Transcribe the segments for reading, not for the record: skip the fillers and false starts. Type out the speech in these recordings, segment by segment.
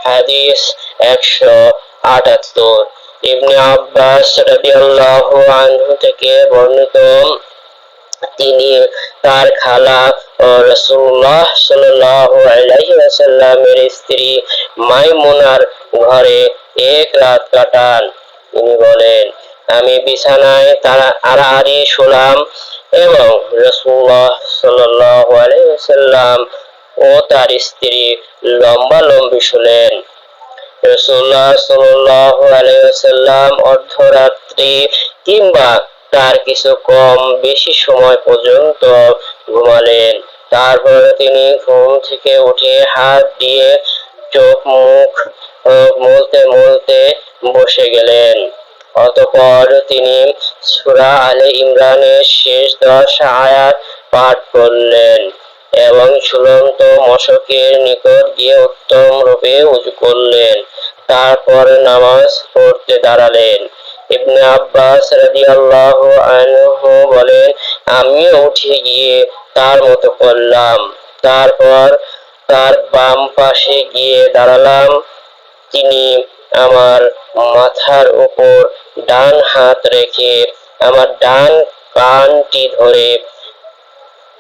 হাদিস 178। ইবনে আব্বাস রাদিয়াল্লাহু আনহু থেকে বর্ণিত, তিনি তার খালা ও রাসূলুল্লাহ সাল্লাল্লাহু আলাইহি ওয়াসাল্লামের স্ত্রী মাইমুনার ঘরে এক রাত কাটান। তিনি বলেন, আমি বিছানায় আড়াআড়ি শুলাম এবং রাসূলুল্লাহ সাল্লাল্লাহু আলাইহি ওয়াসাল্লাম ও তার স্ত্রী লম্বালম্বি শুলেন। রাসূলুল্লাহ সাল্লাল্লাহু আলাইহি ওয়াসাল্লাম অর্ধরাত্রি কিংবা তার কিছু কম বেশি সময় পর্যন্ত ঘুমালেন। তারপর তিনি ঘুম থেকে উঠে হাত দিয়ে চোখ মুখ মুলতে মুলতে বসে গেলেন। অতঃপর তিনি সূরা আলে ইমরানের শেষ 10 আয়াত পাঠ করলেন এবং ঝুলন্ত মশকের নিকট গিয়ে উত্তম রূপে ওযু করলেন। তারপর নামাজ পড়তে দাঁড়ালেন। ইবনে আব্বাস রাদিয়াল্লাহু আনহু বলেন, আমিও উঠে গিয়ে তার মতো করলাম। তারপর তার বাম পাশে গিয়ে দাঁড়ালাম। তিনি আমার মাথার উপর ডান হাত রেখে আমার ডান কানটি ধরে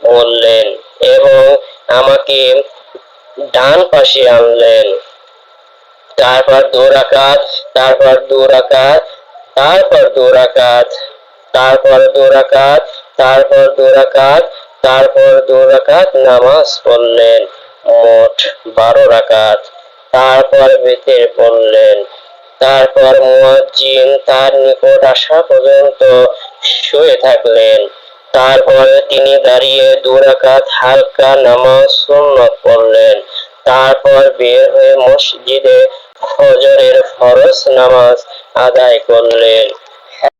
বললেন এবং আমাকে ডান পাশে আনলেন। তারপর 2 রাকাত, তারপর 2 রাকাত, তারপর 2 রাকাত, তারপর 2 রাকাত, তারপর 2 রাকাত, তারপর 2 রাকাত নামাজ পড়লেন, মোট 12 রাকাত। তারপর বিতির পড়লেন। তারপর মুয়াজ্জিন তার নিকট আসা পর্যন্ত শুয়ে থাকলেন। তারপর তিনি দাঁড়িয়ে 2 রাকাত হালকা নামাজ সুন্নত পড়লেন। তারপর বের হয়ে মসজিদে ফজরের ফরজ নামাজ আদায় করলেন।